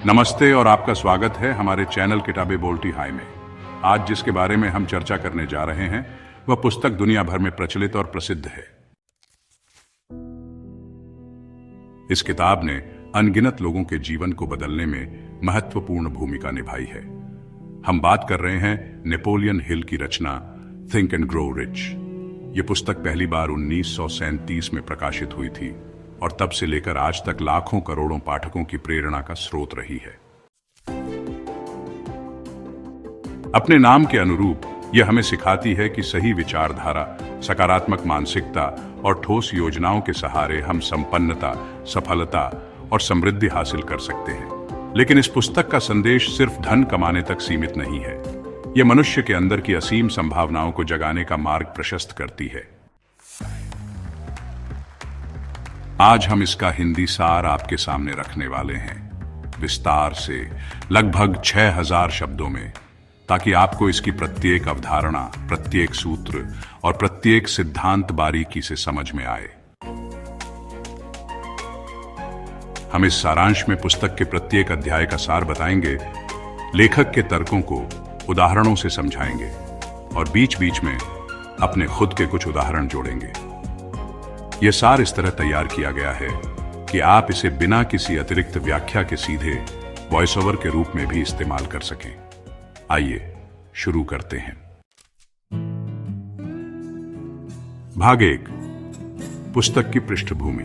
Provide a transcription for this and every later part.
नमस्ते और आपका स्वागत है हमारे चैनल किताबें बोलती हाय में। आज जिसके बारे में हम चर्चा करने जा रहे हैं वह पुस्तक दुनिया भर में प्रचलित और प्रसिद्ध है। इस किताब ने अनगिनत लोगों के जीवन को बदलने में महत्वपूर्ण भूमिका निभाई है। हम बात कर रहे हैं नेपोलियन हिल की रचना थिंक एंड ग्रो रिच। ये पुस्तक पहली बार 1937 में प्रकाशित हुई थी और तब से लेकर आज तक लाखों करोड़ों पाठकों की प्रेरणा का स्रोत रही है। अपने नाम के अनुरूप यह हमें सिखाती है कि सही विचारधारा, सकारात्मक मानसिकता और ठोस योजनाओं के सहारे हम संपन्नता, सफलता और समृद्धि हासिल कर सकते हैं। लेकिन इस पुस्तक का संदेश सिर्फ धन कमाने तक सीमित नहीं है। यह मनुष्य के अंदर की असीम संभावनाओं को जगाने का मार्ग प्रशस्त करती है। आज हम इसका हिंदी सार आपके सामने रखने वाले हैं, विस्तार से, लगभग 6000 शब्दों में, ताकि आपको इसकी प्रत्येक अवधारणा, प्रत्येक सूत्र और प्रत्येक सिद्धांत बारीकी से समझ में आए। हम इस सारांश में पुस्तक के प्रत्येक अध्याय का सार बताएंगे, लेखक के तर्कों को उदाहरणों से समझाएंगे और बीच बीच में अपने खुद के कुछ उदाहरण जोड़ेंगे। यह सार इस तरह तैयार किया गया है कि आप इसे बिना किसी अतिरिक्त व्याख्या के सीधे वॉइस ओवर के रूप में भी इस्तेमाल कर सकें। आइए शुरू करते हैं। भाग 1, पुस्तक की पृष्ठभूमि।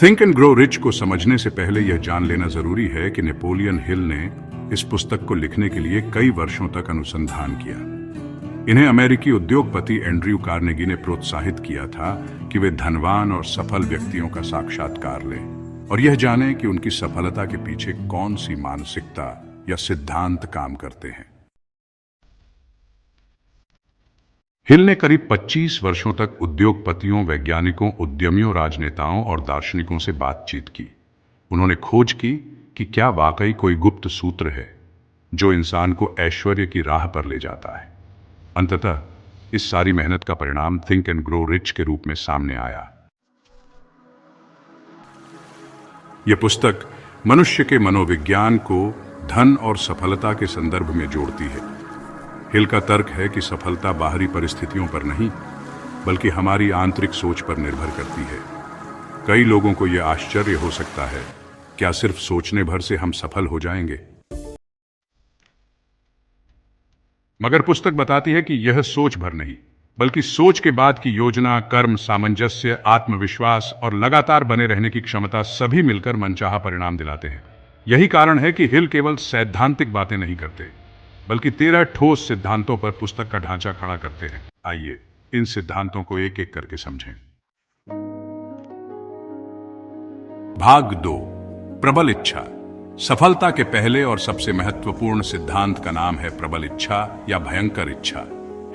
थिंक एंड ग्रो रिच को समझने से पहले यह जान लेना जरूरी है कि नेपोलियन हिल ने इस पुस्तक को लिखने के लिए कई वर्षों तक अनुसंधान किया। इन्हें अमेरिकी उद्योगपति एंड्रयू कार्नेगी ने प्रोत्साहित किया था कि वे धनवान और सफल व्यक्तियों का साक्षात्कार लें और यह जानें कि उनकी सफलता के पीछे कौन सी मानसिकता या सिद्धांत काम करते हैं। हिल ने करीब 25 वर्षों तक उद्योगपतियों, वैज्ञानिकों, उद्यमियों, राजनेताओं और दार्शनिकों से बातचीत की। उन्होंने खोज की कि क्या वाकई कोई गुप्त सूत्र है जो इंसान को ऐश्वर्य की राह पर ले जाता है। अंततः इस सारी मेहनत का परिणाम थिंक एंड ग्रो रिच के रूप में सामने आया। यह पुस्तक मनुष्य के मनोविज्ञान को धन और सफलता के संदर्भ में जोड़ती है। हिल का तर्क है कि सफलता बाहरी परिस्थितियों पर नहीं, बल्कि हमारी आंतरिक सोच पर निर्भर करती है। कई लोगों को यह आश्चर्य हो सकता है, क्या सिर्फ सोचने भर से हम सफल हो जाएंगे? मगर पुस्तक बताती है कि यह सोच भर नहीं, बल्कि सोच के बाद की योजना, कर्म, सामंजस्य, आत्मविश्वास और लगातार बने रहने की क्षमता सभी मिलकर मनचाहा परिणाम दिलाते हैं। यही कारण है कि हिल केवल सैद्धांतिक बातें नहीं करते, बल्कि 13 ठोस सिद्धांतों पर पुस्तक का ढांचा खड़ा करते हैं। आइए इन सिद्धांतों को एक एक करके समझें। भाग 2, प्रबल इच्छा। सफलता के पहले और सबसे महत्वपूर्ण सिद्धांत का नाम है प्रबल इच्छा या भयंकर इच्छा।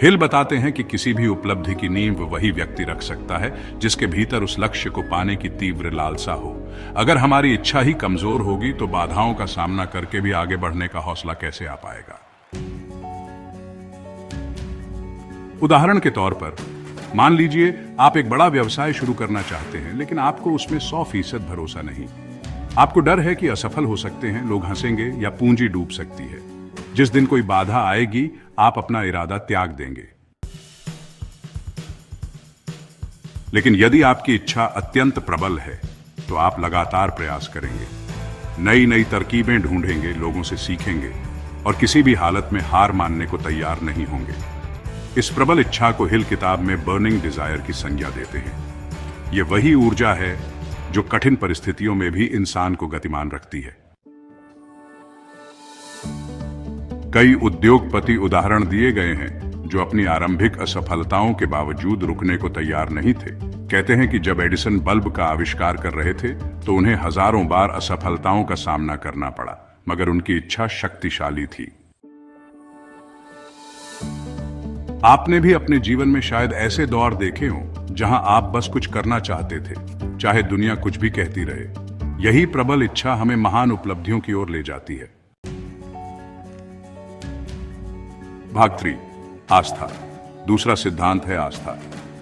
हिल बताते हैं कि किसी भी उपलब्धि की नींव वही व्यक्ति रख सकता है जिसके भीतर उस लक्ष्य को पाने की तीव्र लालसा हो। अगर हमारी इच्छा ही कमजोर होगी तो बाधाओं का सामना करके भी आगे बढ़ने का हौसला कैसे आ पाएगा। उदाहरण के तौर पर मान लीजिए आप एक बड़ा व्यवसाय शुरू करना चाहते हैं, लेकिन आपको उसमें 100% भरोसा नहीं। आपको डर है कि असफल हो सकते हैं, लोग हंसेंगे या पूंजी डूब सकती है। जिस दिन कोई बाधा आएगी आप अपना इरादा त्याग देंगे। लेकिन यदि आपकी इच्छा अत्यंत प्रबल है तो आप लगातार प्रयास करेंगे, नई नई तरकीबें ढूंढेंगे, लोगों से सीखेंगे और किसी भी हालत में हार मानने को तैयार नहीं होंगे। इस प्रबल इच्छा को हिल किताब में बर्निंग डिजायर की संज्ञा देते हैं। यह वही ऊर्जा है जो कठिन परिस्थितियों में भी इंसान को गतिमान रखती है। कई उद्योगपति उदाहरण दिए गए हैं जो अपनी आरंभिक असफलताओं के बावजूद रुकने को तैयार नहीं थे। कहते हैं कि जब एडिसन बल्ब का आविष्कार कर रहे थे तो उन्हें हजारों बार असफलताओं का सामना करना पड़ा, मगर उनकी इच्छा शक्तिशाली थी। आपने भी अपने जीवन में शायद ऐसे दौर देखे हों जहां आप बस कुछ करना चाहते थे, चाहे दुनिया कुछ भी कहती रहे। यही प्रबल इच्छा हमें महान उपलब्धियों की ओर ले जाती है। भाग 3, आस्था। दूसरा सिद्धांत है आस्था।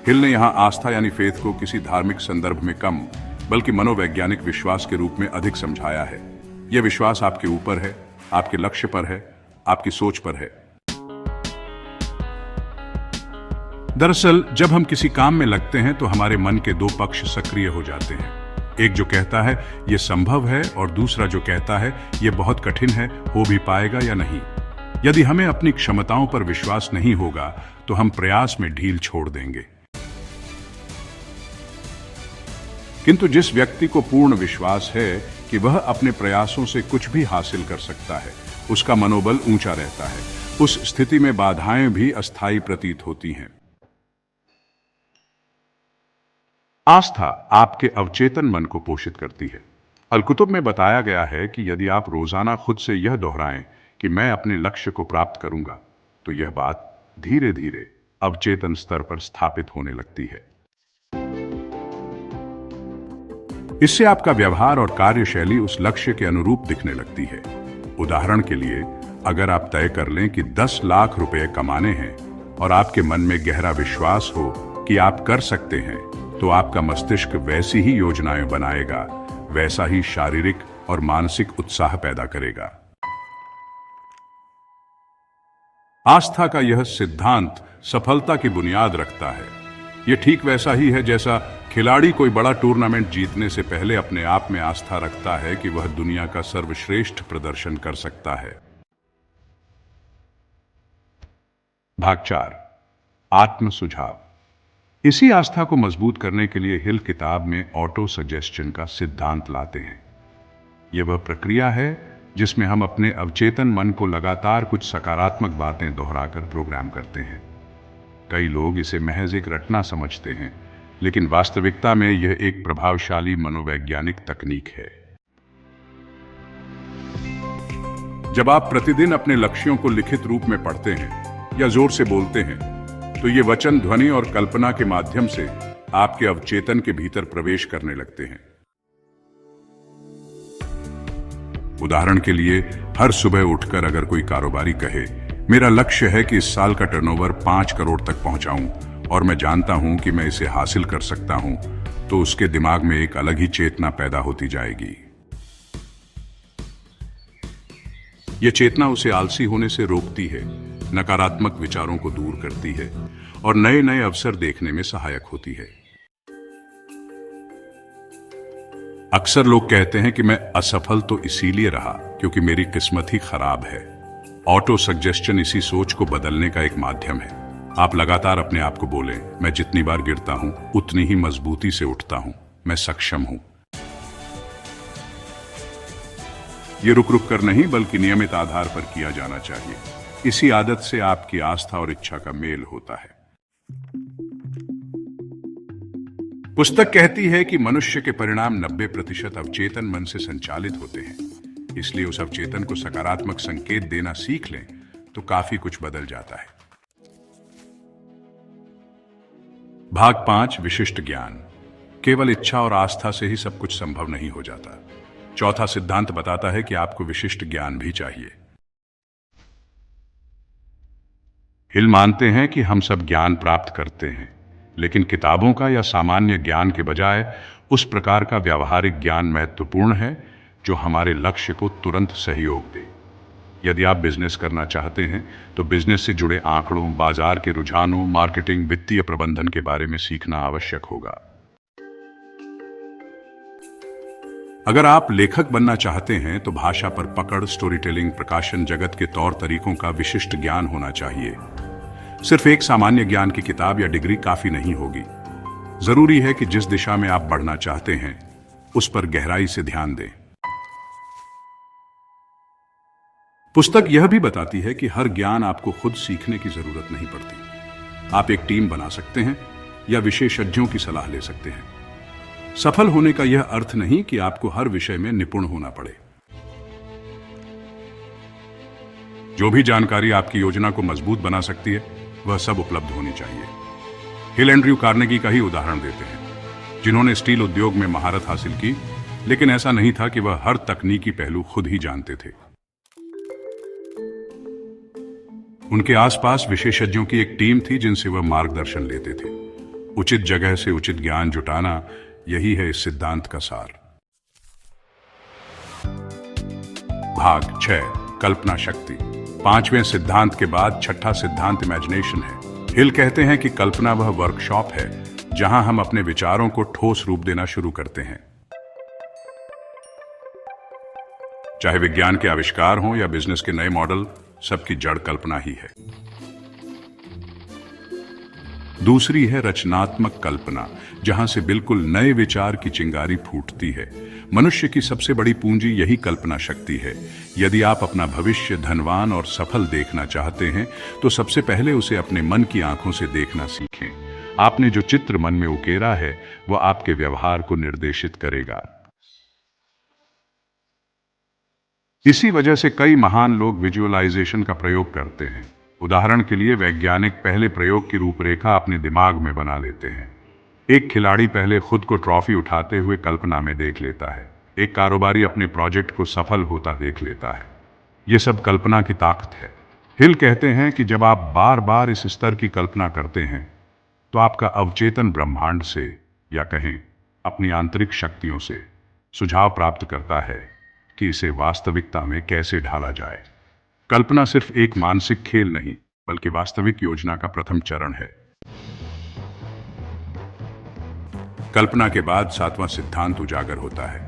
हिल ने यहां आस्था यानी फेथ को किसी धार्मिक संदर्भ में कम, बल्कि मनोवैज्ञानिक विश्वास के रूप में अधिक समझाया है। यह विश्वास आपके ऊपर है, आपके लक्ष्य पर है, आपकी सोच पर है। दरअसल जब हम किसी काम में लगते हैं तो हमारे मन के दो पक्ष सक्रिय हो जाते हैं। एक जो कहता है यह संभव है और दूसरा जो कहता है यह बहुत कठिन है, हो भी पाएगा या नहीं। यदि हमें अपनी क्षमताओं पर विश्वास नहीं होगा तो हम प्रयास में ढील छोड़ देंगे। किंतु जिस व्यक्ति को पूर्ण विश्वास है कि वह अपने प्रयासों से कुछ भी हासिल कर सकता है, उसका मनोबल ऊंचा रहता है। उस स्थिति में बाधाएं भी अस्थायी प्रतीत होती हैं। आस्था आपके अवचेतन मन को पोषित करती है। अल-कुतुब में बताया गया है कि यदि आप रोजाना खुद से यह दोहराएं कि मैं अपने लक्ष्य को प्राप्त करूंगा, तो यह बात धीरे धीरे अवचेतन स्तर पर स्थापित होने लगती है। इससे आपका व्यवहार और कार्यशैली उस लक्ष्य के अनुरूप दिखने लगती है। उदाहरण के लिए, अगर आप तय कर लें कि 10 लाख रुपए कमाने हैं और आपके मन में गहरा विश्वास हो कि आप कर सकते हैं, तो आपका मस्तिष्क वैसी ही योजनाएं बनाएगा, वैसा ही शारीरिक और मानसिक उत्साह पैदा करेगा। आस्था का यह सिद्धांत सफलता की बुनियाद रखता है। यह ठीक वैसा ही है जैसा खिलाड़ी कोई बड़ा टूर्नामेंट जीतने से पहले अपने आप में आस्था रखता है कि वह दुनिया का सर्वश्रेष्ठ प्रदर्शन कर सकता है। भाग 4, आत्म सुझाव। इसी आस्था को मजबूत करने के लिए हिल किताब में ऑटो सजेस्शन का सिद्धांत लाते हैं। यह वह प्रक्रिया है जिसमें हम अपने अवचेतन मन को लगातार कुछ सकारात्मक बातें दोहराकर प्रोग्राम करते हैं। कई लोग इसे महज एक रटना समझते हैं, लेकिन वास्तविकता में यह एक प्रभावशाली मनोवैज्ञानिक तकनीक है। जब आप प्रतिदिन अपने लक्ष्यों को लिखित रूप में पढ़ते हैं या जोर से बोलते हैं, तो ये वचन ध्वनि और कल्पना के माध्यम से आपके अवचेतन के भीतर प्रवेश करने लगते हैं। उदाहरण के लिए, हर सुबह उठकर अगर कोई कारोबारी कहे, मेरा लक्ष्य है कि इस साल का टर्नओवर 5 करोड़ तक पहुंचाऊं और मैं जानता हूं कि मैं इसे हासिल कर सकता हूं, तो उसके दिमाग में एक अलग ही चेतना पैदा होती जाएगी। यह चेतना उसे आलसी होने से रोकती है, नकारात्मक विचारों को दूर करती है और नए नए अवसर देखने में सहायक होती है। अक्सर लोग कहते हैं कि मैं असफल तो इसीलिए रहा क्योंकि मेरी किस्मत ही खराब है। ऑटो सजेस्शन इसी सोच को बदलने का एक माध्यम है। आप लगातार अपने आप को बोलें, मैं जितनी बार गिरता हूं उतनी ही मजबूती से उठता हूं, मैं सक्षम हूं। यह रुक रुक कर नहीं बल्कि नियमित आधार पर किया जाना चाहिए। इसी आदत से आपकी आस्था और इच्छा का मेल होता है। पुस्तक कहती है कि मनुष्य के परिणाम 90% अवचेतन मन से संचालित होते हैं। इसलिए उस अवचेतन को सकारात्मक संकेत देना सीख लें तो काफी कुछ बदल जाता है। भाग 5, विशिष्ट ज्ञान। केवल इच्छा और आस्था से ही सब कुछ संभव नहीं हो जाता। चौथा सिद्धांत बताता है कि आपको विशिष्ट ज्ञान भी चाहिए। हिल मानते हैं कि हम सब ज्ञान प्राप्त करते हैं, लेकिन किताबों का या सामान्य ज्ञान के बजाय उस प्रकार का व्यावहारिक ज्ञान महत्वपूर्ण है जो हमारे लक्ष्य को तुरंत सहयोग दे। यदि आप बिजनेस करना चाहते हैं तो बिजनेस से जुड़े आंकड़ों, बाजार के रुझानों, मार्केटिंग, वित्तीय प्रबंधन के बारे में सीखना आवश्यक होगा। अगर आप लेखक बनना चाहते हैं तो भाषा पर पकड़, स्टोरी टेलिंग, प्रकाशन जगत के तौर तरीकों का विशिष्ट ज्ञान होना चाहिए। सिर्फ एक सामान्य ज्ञान की किताब या डिग्री काफी नहीं होगी। जरूरी है कि जिस दिशा में आप बढ़ना चाहते हैं उस पर गहराई से ध्यान दें। पुस्तक यह भी बताती है कि हर ज्ञान आपको खुद सीखने की जरूरत नहीं पड़ती। आप एक टीम बना सकते हैं या विशेषज्ञों की सलाह ले सकते हैं। सफल होने का यह अर्थ नहीं कि आपको हर विषय में निपुण होना पड़े। जो भी जानकारी आपकी योजना को मजबूत बना सकती है वह सब उपलब्ध होनी चाहिए। हिल एंड्रयू कार्नेगी का ही उदाहरण देते हैं, जिन्होंने स्टील उद्योग में महारत हासिल की, लेकिन ऐसा नहीं था कि वह हर तकनीकी पहलू खुद ही जानते थे। उनके आसपास विशेषज्ञों की एक टीम थी जिनसे वह मार्गदर्शन लेते थे। उचित जगह से उचित ज्ञान जुटाना, यही है इस सिद्धांत का सार। भाग 6 कल्पना शक्ति। पांचवें सिद्धांत के बाद छठा सिद्धांत इमेजिनेशन है। हिल कहते हैं कि कल्पना वह वर्कशॉप है जहां हम अपने विचारों को ठोस रूप देना शुरू करते हैं। चाहे विज्ञान के आविष्कार हों या बिजनेस के नए मॉडल, सबकी जड़ कल्पना ही है। दूसरी है रचनात्मक कल्पना, जहां से बिल्कुल नए विचार की चिंगारी फूटती है। मनुष्य की सबसे बड़ी पूंजी यही कल्पना शक्ति है। यदि आप अपना भविष्य धनवान और सफल देखना चाहते हैं तो सबसे पहले उसे अपने मन की आंखों से देखना सीखें। आपने जो चित्र मन में उकेरा है वह आपके व्यवहार को निर्देशित करेगा। इसी वजह से कई महान लोग विजुअलाइजेशन का प्रयोग करते हैं। उदाहरण के लिए वैज्ञानिक पहले प्रयोग की रूपरेखा अपने दिमाग में बना लेते हैं। एक खिलाड़ी पहले खुद को ट्रॉफी उठाते हुए कल्पना में देख लेता है। एक कारोबारी अपने प्रोजेक्ट को सफल होता देख लेता है। ये सब कल्पना की ताकत है। हिल कहते हैं कि जब आप बार बार इस स्तर की कल्पना करते हैं तो आपका अवचेतन ब्रह्मांड से, या कहें अपनी आंतरिक शक्तियों से, सुझाव प्राप्त करता है कि इसे वास्तविकता में कैसे ढाला जाए। कल्पना सिर्फ एक मानसिक खेल नहीं, बल्कि वास्तविक योजना का प्रथम चरण है। कल्पना के बाद सातवां सिद्धांत उजागर होता है,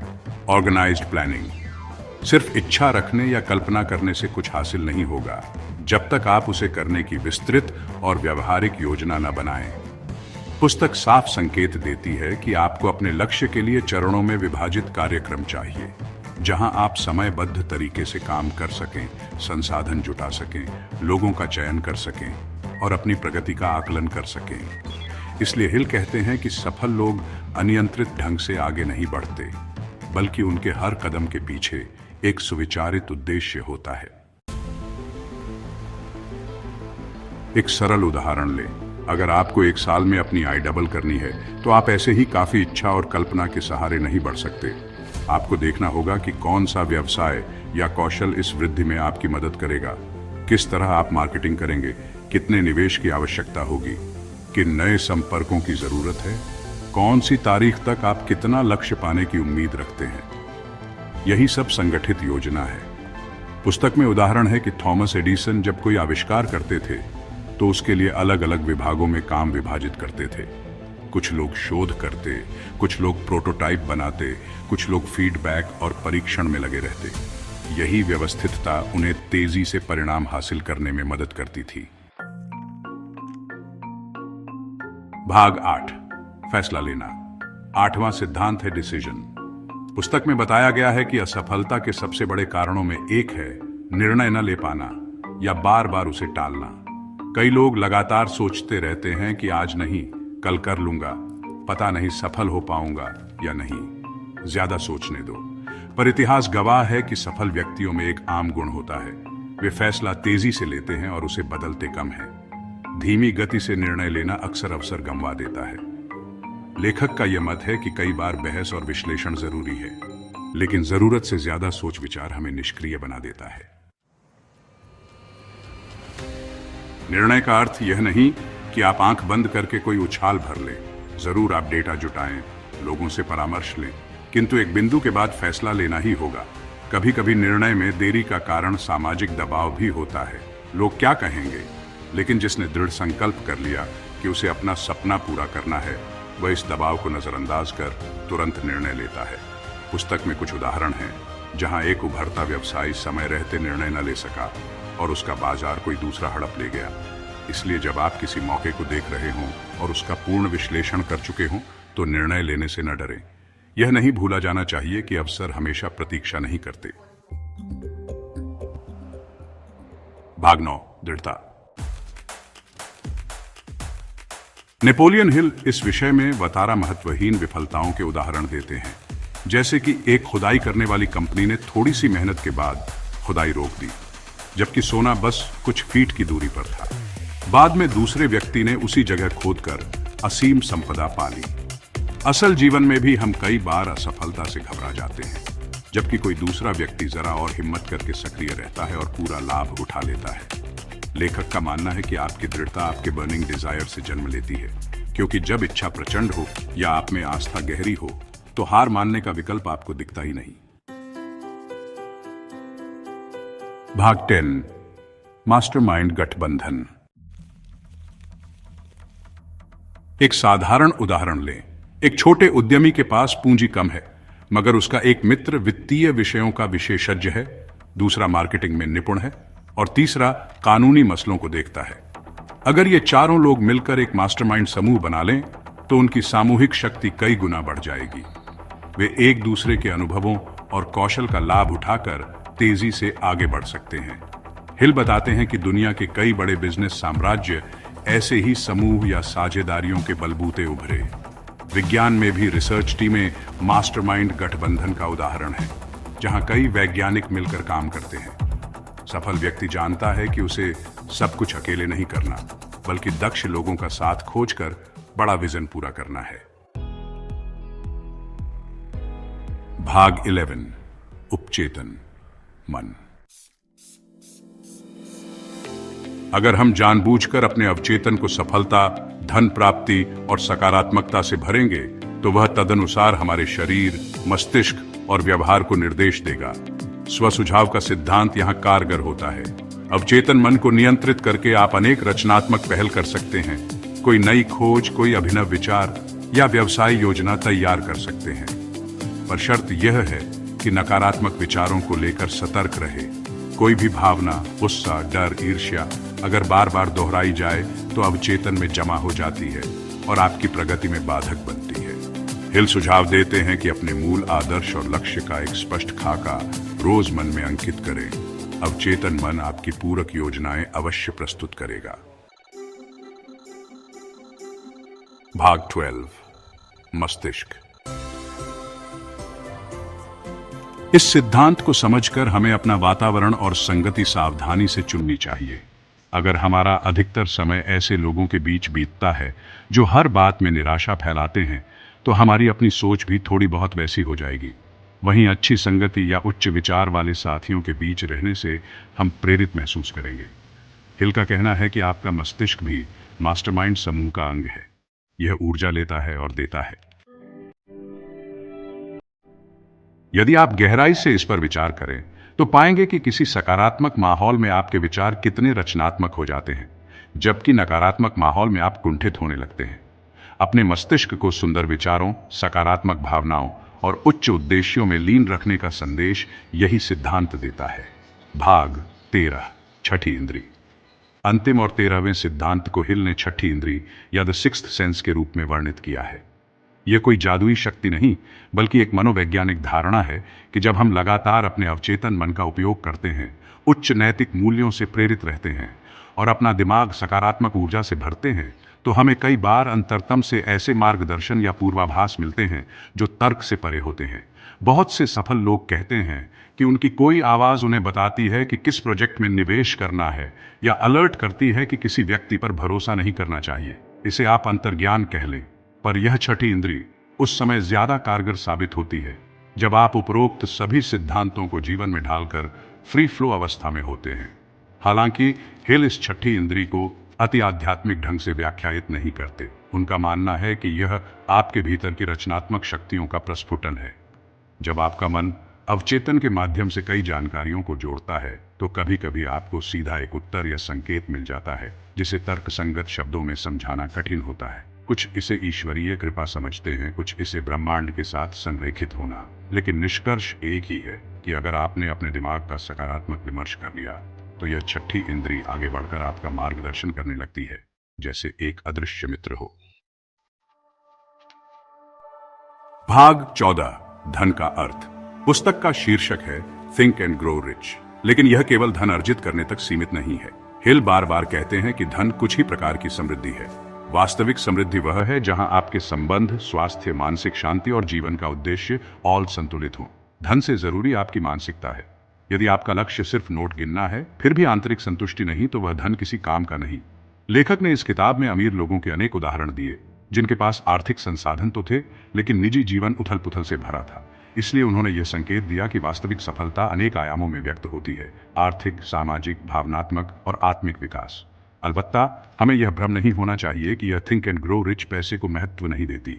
ऑर्गेनाइज्ड प्लानिंग। सिर्फ इच्छा रखने या कल्पना करने से कुछ हासिल नहीं होगा जब तक आप उसे करने की विस्तृत और व्यवहारिक योजना न बनाएं। पुस्तक साफ संकेत देती है कि आपको अपने लक्ष्य के लिए चरणों में विभाजित कार्यक्रम चाहिए, जहां आप समयबद्ध तरीके से काम कर सकें, संसाधन जुटा सकें, लोगों का चयन कर सकें और अपनी प्रगति का आकलन कर सकें। इसलिए हिल कहते हैं कि सफल लोग अनियंत्रित ढंग से आगे नहीं बढ़ते, बल्कि उनके हर कदम के पीछे एक सुविचारित उद्देश्य होता है। एक सरल उदाहरण लें। अगर आपको एक साल में अपनी आय डबल करनी है तो आप ऐसे ही काफी इच्छा और कल्पना के सहारे नहीं बढ़ सकते। आपको देखना होगा कि कौन सा व्यवसाय या कौशल इस वृद्धि में आपकी मदद करेगा, किस तरह आप मार्केटिंग करेंगे, कितने निवेश की आवश्यकता होगी, किन नए संपर्कों की जरूरत है, कौन सी तारीख तक आप कितना लक्ष्य पाने की उम्मीद रखते हैं। यही सब संगठित योजना है। पुस्तक में उदाहरण है कि थॉमस एडिसन जब कोई आविष्कार करते थे तो उसके लिए अलग अलग विभागों में काम विभाजित करते थे। कुछ लोग शोध करते, कुछ लोग प्रोटोटाइप बनाते, कुछ लोग फीडबैक और परीक्षण में लगे रहते। यही व्यवस्थितता उन्हें तेजी से परिणाम हासिल करने में मदद करती थी। भाग 8 फैसला लेना। आठवां सिद्धांत है डिसीजन। पुस्तक में बताया गया है कि असफलता के सबसे बड़े कारणों में एक है निर्णय न ले पाना या बार बार उसे टालना। कई लोग लगातार सोचते रहते हैं कि आज नहीं, कल कर लूंगा, पता नहीं सफल हो पाऊंगा या नहीं, ज्यादा सोचने दो। पर इतिहास गवाह है कि सफल व्यक्तियों में एक आम गुण होता है, वे फैसला तेजी से लेते हैं और उसे बदलते कम है। धीमी गति से निर्णय लेना अक्सर अवसर गंवा देता है। लेखक का यह मत है कि कई बार बहस और विश्लेषण जरूरी है, लेकिन जरूरत से ज्यादा सोच विचार हमें निष्क्रिय बना देता है। निर्णय का अर्थ यह नहीं कि आप आंख बंद करके कोई उछाल भर लें। जरूर आप डेटा जुटाएं, लोगों से परामर्श लें, किंतु एक बिंदु के बाद फैसला लेना ही होगा। कभी कभी निर्णय में देरी का कारण सामाजिक दबाव भी होता है। लोग क्या कहेंगे, लेकिन जिसने दृढ़ संकल्प कर लिया कि उसे अपना सपना पूरा करना है, वह इस दबाव को नजरअंदाज कर तुरंत निर्णय लेता है। पुस्तक में कुछ उदाहरण हैं जहां एक उभरता व्यवसायी समय रहते निर्णय न ले सका और उसका बाजार कोई दूसरा हड़प ले गया। इसलिए जब आप किसी मौके को देख रहे हों और उसका पूर्ण विश्लेषण कर चुके हों तो निर्णय लेने से न डरें। यह नहीं भूला जाना चाहिए कि अवसर हमेशा प्रतीक्षा नहीं करते। भाग 9 दृढ़ता। नेपोलियन हिल इस विषय में वतारा महत्वहीन विफलताओं के उदाहरण देते हैं, जैसे कि एक खुदाई करने वाली कंपनी ने थोड़ी सी मेहनत के बाद खुदाई रोक दी, जबकि सोना बस कुछ फीट की दूरी पर था। बाद में दूसरे व्यक्ति ने उसी जगह खोदकर असीम संपदा पा ली। असल जीवन में भी हम कई बार असफलता से घबरा जाते हैं, जबकि कोई दूसरा व्यक्ति जरा और हिम्मत करके सक्रिय रहता है और पूरा लाभ उठा लेता है। लेखक का मानना है कि आपकी दृढ़ता आपके बर्निंग डिजायर से जन्म लेती है, क्योंकि जब इच्छा प्रचंड हो या आप में आस्था गहरी हो तो हार मानने का विकल्प आपको दिखता ही नहीं। भाग 10 मास्टरमाइंड गठबंधन। एक साधारण उदाहरण लें। एक छोटे उद्यमी के पास पूंजी कम है, मगर उसका एक मित्र वित्तीय विषयों का विशेषज्ञ है, दूसरा मार्केटिंग में निपुण है और तीसरा कानूनी मसलों को देखता है। अगर ये चारों लोग मिलकर एक मास्टरमाइंड समूह बना लें तो उनकी सामूहिक शक्ति कई गुना बढ़ जाएगी। वे एक दूसरे के अनुभवों और कौशल का लाभ उठाकर तेजी से आगे बढ़ सकते हैं। हिल बताते हैं कि दुनिया के कई बड़े बिजनेस साम्राज्य ऐसे ही समूह या साझेदारियों के बलबूते उभरे। विज्ञान में भी रिसर्च टीमें मास्टरमाइंड गठबंधन का उदाहरण है, जहां कई वैज्ञानिक मिलकर काम करते हैं। सफल व्यक्ति जानता है कि उसे सब कुछ अकेले नहीं करना, बल्कि दक्ष लोगों का साथ खोजकर बड़ा विजन पूरा करना है। भाग 11 उपचेतन मन। अगर हम जानबूझकर अपने अवचेतन को सफलता, धन प्राप्ति और सकारात्मकता से भरेंगे तो वह तदनुसार हमारे शरीर, मस्तिष्क और व्यवहार को निर्देश देगा। स्वसुझाव का सिद्धांत यहां कारगर होता है। अवचेतन मन को नियंत्रित करके आप अनेक रचनात्मक पहल कर सकते हैं। कोई नई खोज, कोई अभिनव विचार या व्यवसाय योजना तैयार कर सकते हैं। पर शर्त यह है कि नकारात्मक विचारों को लेकर सतर्क रहे। कोई भी भावना, गुस्सा, डर, ईर्ष्या अगर बार बार दोहराई जाए तो अवचेतन में जमा हो जाती है और आपकी प्रगति में बाधक बनती है। हिल सुझाव देते हैं कि अपने मूल आदर्श और लक्ष्य का एक स्पष्ट खाका रोज मन में अंकित करें। अवचेतन मन आपकी पूरक योजनाएं अवश्य प्रस्तुत करेगा। भाग 12 मस्तिष्क। इस सिद्धांत को समझकर हमें अपना वातावरण और संगति सावधानी से चुननी चाहिए। अगर हमारा अधिकतर समय ऐसे लोगों के बीच बीतता है जो हर बात में निराशा फैलाते हैं, तो हमारी अपनी सोच भी थोड़ी बहुत वैसी हो जाएगी। वहीं अच्छी संगति या उच्च विचार वाले साथियों के बीच रहने से हम प्रेरित महसूस करेंगे। हिल का कहना है कि आपका मस्तिष्क भी मास्टरमाइंड समूह का अंग है। यह ऊर्जा लेता है और देता है। यदि आप गहराई से इस पर विचार करें तो पाएंगे कि किसी सकारात्मक माहौल में आपके विचार कितने रचनात्मक हो जाते हैं, जबकि नकारात्मक माहौल में आप कुंठित होने लगते हैं। अपने मस्तिष्क को सुंदर विचारों, सकारात्मक भावनाओं और उच्च उद्देश्यों में लीन रखने का संदेश यही सिद्धांत देता है। भाग 13 छठी इंद्री। अंतिम और 13वें सिद्धांत को हिल ने छठी इंद्री या द सिक्स्थ सेंस के रूप में वर्णित किया है। यह कोई जादुई शक्ति नहीं, बल्कि एक मनोवैज्ञानिक धारणा है कि जब हम लगातार अपने अवचेतन मन का उपयोग करते हैं, उच्च नैतिक मूल्यों से प्रेरित रहते हैं और अपना दिमाग सकारात्मक ऊर्जा से भरते हैं, तो हमें कई बार अंतरतम से ऐसे मार्गदर्शन या पूर्वाभास मिलते हैं जो तर्क से परे होते हैं। बहुत से सफल लोग कहते हैं कि उनकी कोई आवाज उन्हें बताती है कि किस प्रोजेक्ट में निवेश करना है, या अलर्ट करती है कि किसी व्यक्ति पर भरोसा नहीं करना चाहिए। इसे आप अंतर्ज्ञान कह लें, पर यह छठी इंद्री उस समय ज्यादा कारगर साबित होती है जब आप उपरोक्त सभी सिद्धांतों को जीवन में ढालकर फ्री फ्लो अवस्था में होते हैं। हालांकि हिल इस छठी इंद्री को अति आध्यात्मिक ढंग से व्याख्यायित नहीं करते। उनका मानना है कि यह आपके भीतर की रचनात्मक शक्तियों का प्रस्फुटन है। जब आपका मन अवचेतन के माध्यम से कई जानकारियों को जोड़ता है, तो कभी कभी आपको सीधा एक उत्तर या संकेत मिल जाता है जिसे तर्कसंगत शब्दों में समझाना कठिन होता है। कुछ इसे ईश्वरीय कृपा समझते हैं, कुछ इसे ब्रह्मांड के साथ संरेखित होना। लेकिन निष्कर्ष एक ही है कि अगर आपने अपने दिमाग का सकारात्मक विमर्श कर लिया, तो यह छठी इंद्री आगे बढ़कर आपका मार्गदर्शन करने लगती है, जैसे एक अदृश्य मित्र हो। भाग 14 धन का अर्थ। पुस्तक का शीर्षक है थिंक एंड ग्रो रिच, लेकिन यह केवल धन अर्जित करने तक सीमित नहीं है। हिल बार बार कहते हैं कि धन कुछ ही प्रकार की समृद्धि है। वास्तविक समृद्धि वह है जहां आपके संबंध, स्वास्थ्य, मानसिक शांति और जीवन का उद्देश्य ऑल संतुलित हो। धन से जरूरी आपकी मानसिकता है। यदि आपका लक्ष्य सिर्फ नोट गिनना है, फिर भी आंतरिक संतुष्टि नहीं, तो वह धन किसी काम का नहीं। लेखक ने इस किताब में अमीर लोगों के अनेक उदाहरण दिए जिनके पास आर्थिक संसाधन तो थे, लेकिन निजी जीवन उथल पुथल से भरा था। इसलिए उन्होंने यह संकेत दिया कि वास्तविक सफलता अनेक आयामों में व्यक्त होती है: आर्थिक, सामाजिक, भावनात्मक और आत्मिक विकास। अलबत्ता हमें यह भ्रम नहीं होना चाहिए कि यह थिंक एंड ग्रो रिच पैसे को महत्व नहीं देती।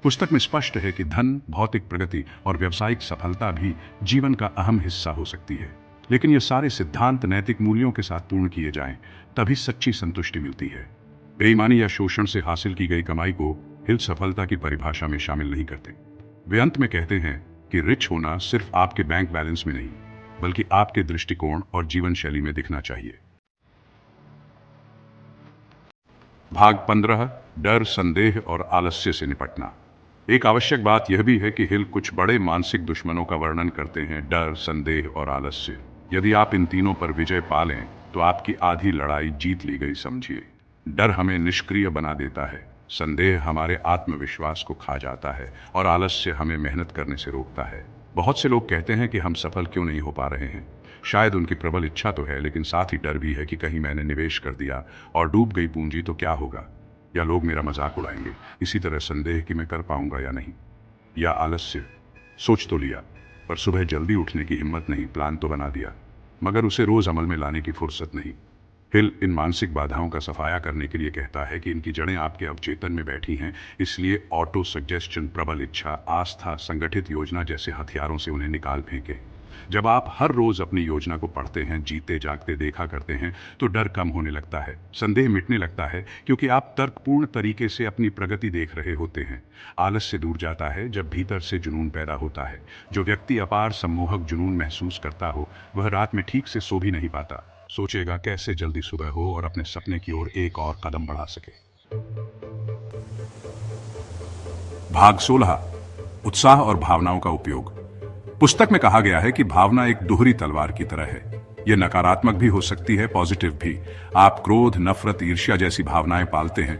पुस्तक में स्पष्ट है कि धन, भौतिक प्रगति और व्यावसायिक सफलता भी जीवन का अहम हिस्सा हो सकती है। लेकिन ये सारे सिद्धांत नैतिक मूल्यों के साथ पूर्ण किए जाएं, तभी सच्ची संतुष्टि मिलती है। बेईमानी या शोषण से हासिल की गई कमाई को हिल सफलता की परिभाषा में शामिल नहीं करते। वे अंत में कहते हैं कि रिच होना सिर्फ आपके बैंक बैलेंस में नहीं, बल्कि आपके दृष्टिकोण और जीवन शैली में दिखना चाहिए। भाग 15, डर, संदेह और आलस्य से निपटना। एक आवश्यक बात यह भी है कि हिल कुछ बड़े मानसिक दुश्मनों का वर्णन करते हैं: डर, संदेह और आलस्य। यदि आप इन तीनों पर विजय पा लें तो आपकी आधी लड़ाई जीत ली गई समझिए। डर हमें निष्क्रिय बना देता है, संदेह हमारे आत्मविश्वास को खा जाता है और आलस्य हमें मेहनत करने से रोकता है। बहुत से लोग कहते हैं कि हम सफल क्यों नहीं हो पा रहे हैं। शायद उनकी प्रबल इच्छा तो है, लेकिन साथ ही डर भी है कि कहीं मैंने निवेश कर दिया और डूब गई पूंजी तो क्या होगा, या लोग मेरा मजाक उड़ाएंगे। इसी तरह संदेह कि मैं कर पाऊंगा या नहीं, या आलस्य, सोच तो लिया पर सुबह जल्दी उठने की हिम्मत नहीं। प्लान तो बना दिया मगर उसे रोज अमल में लाने की फुर्सत नहीं। हिल इन मानसिक बाधाओं का सफाया करने के लिए कहता है कि इनकी जड़ें आपके अवचेतन में बैठी हैं, इसलिए ऑटो सजेशन, प्रबल इच्छा, आस्था, संगठित योजना जैसे हथियारों से उन्हें निकाल फेंके। जब आप हर रोज अपनी योजना को पढ़ते हैं, जीते जागते देखा करते हैं, तो डर कम होने लगता है, संदेह मिटने लगता है, क्योंकि आप तर्कपूर्ण तरीके से अपनी प्रगति देख रहे होते हैं। आलस्य दूर जाता है जब भीतर से जुनून पैदा होता है। जो व्यक्ति अपार सम्मोहक जुनून महसूस करता हो, वह रात में ठीक से सो भी नहीं पाता। सोचेगा कैसे जल्दी सुबह हो और अपने सपने की ओर एक और कदम बढ़ा सके। भाग 16, उत्साह और भावनाओं का उपयोग। पुस्तक में कहा गया है कि भावना एक दोहरी तलवार की तरह है। यह नकारात्मक भी हो सकती है, पॉजिटिव भी। आप क्रोध, नफरत, ईर्ष्या जैसी भावनाएं पालते हैं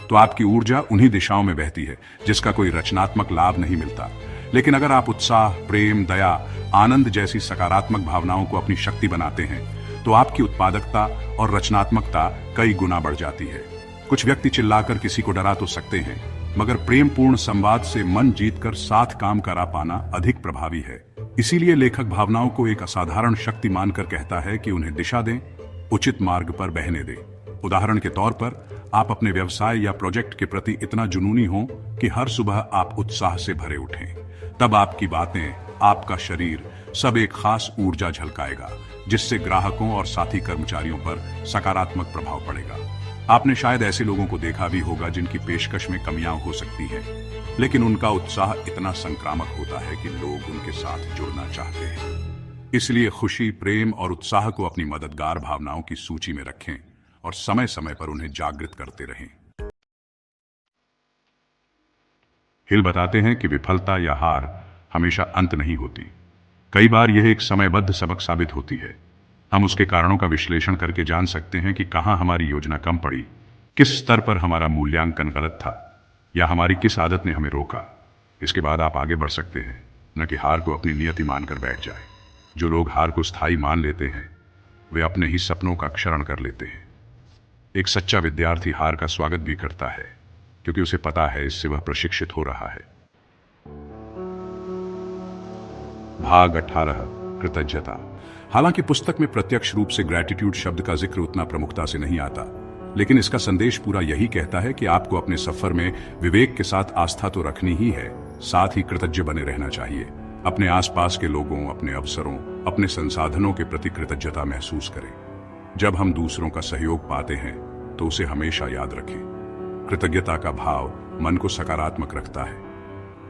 तो आपकी ऊर्जा उन्हीं दिशाओं में बहती है जिसका कोई रचनात्मक लाभ नहीं मिलता। लेकिन अगर आप उत्साह, प्रेम, दया, आनंद जैसी सकारात्मक भावनाओं को अपनी शक्ति बनाते हैं तो आपकी उत्पादकता और रचनात्मकता कई गुना बढ़ जाती है। कुछ व्यक्ति चिल्लाकर किसी को डरा तो सकते हैं, मगर प्रेमपूर्ण संवाद से मन जीतकर साथ काम करा पाना अधिक प्रभावी है। इसीलिए लेखक भावनाओं को एक असाधारण शक्ति मानकर कहता है कि उन्हें दिशा दें, उचित मार्ग पर बहने दें। उदाहरण के तौर पर, आप अपने व्यवसाय या प्रोजेक्ट के प्रति इतना जुनूनी हों कि हर सुबह आप उत्साह से भरे उठें। तब आपकी बातें, आपका शरीर सब एक खास ऊर्जा झलकाएगा, जिससे ग्राहकों और साथी कर्मचारियों पर सकारात्मक प्रभाव पड़ेगा। आपने शायद ऐसे लोगों को देखा भी होगा जिनकी पेशकश में कमियां हो सकती हैं, लेकिन उनका उत्साह इतना संक्रामक होता है कि लोग उनके साथ जुड़ना चाहते हैं। इसलिए खुशी, प्रेम और उत्साह को अपनी मददगार भावनाओं की सूची में रखें और समय समय पर उन्हें जागृत करते रहें। हिल बताते हैं कि विफलता या हार हमेशा अंत नहीं होती। कई बार यह एक समयबद्ध सबक साबित होती है। हम उसके कारणों का विश्लेषण करके जान सकते हैं कि कहां हमारी योजना कम पड़ी, किस स्तर पर हमारा मूल्यांकन गलत था, या हमारी किस आदत ने हमें रोका। इसके बाद आप आगे बढ़ सकते हैं, न कि हार को अपनी नियति मानकर बैठ जाए। जो लोग हार को स्थायी मान लेते हैं, वे अपने ही सपनों का क्षरण कर लेते हैं। एक सच्चा विद्यार्थी हार का स्वागत भी करता है, क्योंकि उसे पता है इससे वह प्रशिक्षित हो रहा है। भाग 18, कृतज्ञता। हालांकि पुस्तक में प्रत्यक्ष रूप से ग्रैटिट्यूड शब्द का जिक्र उतना प्रमुखता से नहीं आता, लेकिन इसका संदेश पूरा यही कहता है कि आपको अपने सफर में विवेक के साथ आस्था तो रखनी ही है, साथ ही कृतज्ञ बने रहना चाहिए। अपने आसपास के लोगों, अपने अवसरों, अपने संसाधनों के प्रति कृतज्ञता महसूस करें। जब हम दूसरों का सहयोग पाते हैं तो उसे हमेशा याद रखें। कृतज्ञता का भाव मन को सकारात्मक रखता है।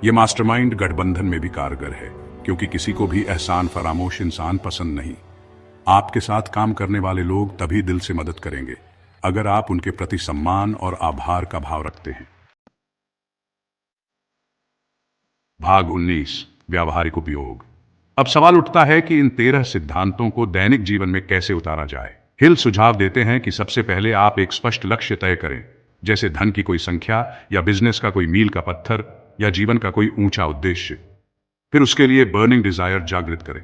यह मास्टरमाइंड गठबंधन में भी कारगर है, क्योंकि किसी को भी एहसान फरामोश इंसान पसंद नहीं। आपके साथ काम करने वाले लोग तभी दिल से मदद करेंगे अगर आप उनके प्रति सम्मान और आभार का भाव रखते हैं। भाग 19, व्यावहारिक उपयोग। अब सवाल उठता है कि इन 13 सिद्धांतों को दैनिक जीवन में कैसे उतारा जाए। हिल सुझाव देते हैं कि सबसे पहले आप एक स्पष्ट लक्ष्य तय करें, जैसे धन की कोई संख्या या बिजनेस का कोई मील का पत्थर या जीवन का कोई ऊंचा उद्देश्य। फिर उसके लिए बर्निंग डिजायर जागृत करें।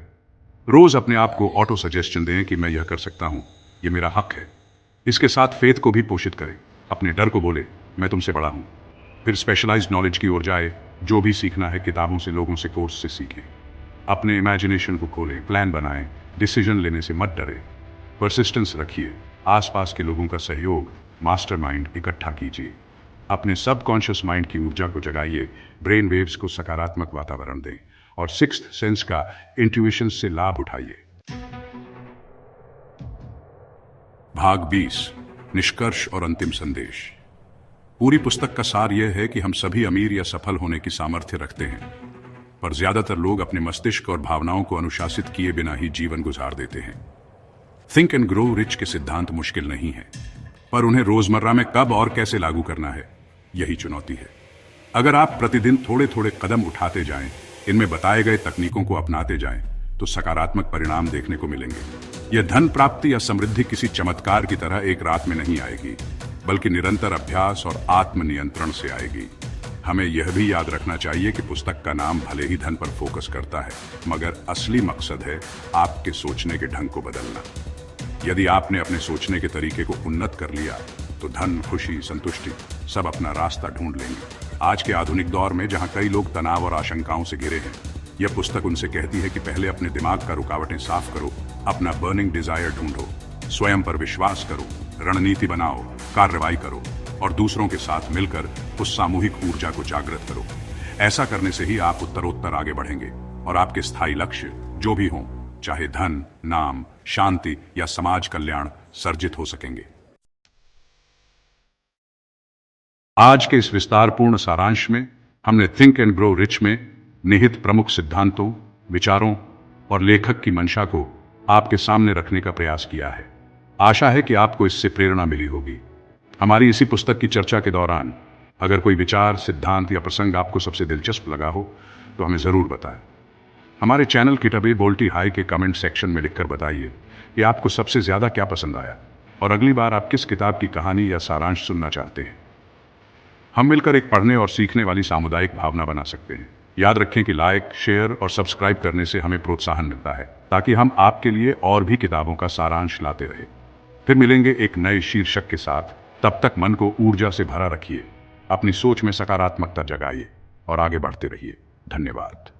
रोज अपने आप को ऑटो सजेशन दें कि मैं यह कर सकता हूं, यह मेरा हक है। इसके साथ फेथ को भी पोषित करें। अपने डर को बोले, मैं तुमसे बड़ा हूं। फिर स्पेशलाइज्ड नॉलेज की ओर जाए। जो भी सीखना है किताबों से, लोगों से, कोर्स से सीखें। अपने इमेजिनेशन को खोलें, प्लान बनाएं, डिसीजन लेने से मत डरें। परसिस्टेंस रखिए। आसपास के लोगों का सहयोग, मास्टरमाइंड इकट्ठा कीजिए। अपने सबकॉन्शियस माइंड की ऊर्जा को जगाइए। ब्रेन वेव्स को सकारात्मक वातावरण दें और सिक्स्थ सेंस का, इंट्यूशन से लाभ उठाइए। भाग 20 निष्कर्ष और अंतिम संदेश। पूरी पुस्तक का सार यह है कि हम सभी अमीर या सफल होने की सामर्थ्य रखते हैं, पर ज्यादातर लोग अपने मस्तिष्क और भावनाओं को अनुशासित किए बिना ही जीवन गुजार देते हैं। थिंक एंड ग्रो रिच के सिद्धांत मुश्किल नहीं है, पर उन्हें रोजमर्रा में कब और कैसे लागू करना है, यही चुनौती है। अगर आप प्रतिदिन थोड़े थोड़े कदम उठाते जाएं, इनमें बताए गए तकनीकों को अपनाते जाएं, तो सकारात्मक परिणाम देखने को मिलेंगे। यह धन प्राप्ति या समृद्धि किसी चमत्कार की तरह एक रात में नहीं आएगी, बल्कि निरंतर अभ्यास और आत्मनियंत्रण से आएगी। हमें यह भी याद रखना चाहिए कि पुस्तक का नाम भले ही धन पर फोकस करता है, मगर असली मकसद है आपके सोचने के ढंग को बदलना। यदि आपने अपने सोचने के तरीके को उन्नत कर लिया, तो धन, खुशी, संतुष्टि सब अपना रास्ता ढूंढ लेंगे। आज के आधुनिक दौर में जहां कई लोग तनाव और आशंकाओं से घिरे हैं, यह पुस्तक उनसे कहती है कि पहले अपने दिमाग का रुकावटें साफ करो, अपना बर्निंग डिजायर ढूंढो, स्वयं पर विश्वास करो, रणनीति बनाओ, कार्रवाई करो और दूसरों के साथ मिलकर उस सामूहिक ऊर्जा को जागृत करो। ऐसा करने से ही आप उत्तरोत्तर आगे बढ़ेंगे और आपके स्थायी लक्ष्य जो भी हों, चाहे धन, नाम, शांति या समाज कल्याण, सर्जित हो सकेंगे। आज के इस विस्तारपूर्ण सारांश में हमने थिंक एंड ग्रो रिच में निहित प्रमुख सिद्धांतों, विचारों और लेखक की मंशा को आपके सामने रखने का प्रयास किया है। आशा है कि आपको इससे प्रेरणा मिली होगी। हमारी इसी पुस्तक की चर्चा के दौरान अगर कोई विचार, सिद्धांत या प्रसंग आपको सबसे दिलचस्प लगा हो, तो हमें ज़रूर बताएं। हमारे चैनल किताबे बोल्टी हाई के कमेंट सेक्शन में लिखकर बताइए कि आपको सबसे ज़्यादा क्या पसंद आया और अगली बार आप किस किताब की कहानी या सारांश सुनना चाहते हैं। हम मिलकर एक पढ़ने और सीखने वाली सामुदायिक भावना बना सकते हैं। याद रखें कि लाइक, शेयर और सब्सक्राइब करने से हमें प्रोत्साहन मिलता है, ताकि हम आपके लिए और भी किताबों का सारांश लाते रहें। फिर मिलेंगे एक नए शीर्षक के साथ। तब तक मन को ऊर्जा से भरा रखिए, अपनी सोच में सकारात्मकता जगाइए और आगे बढ़ते रहिए। धन्यवाद।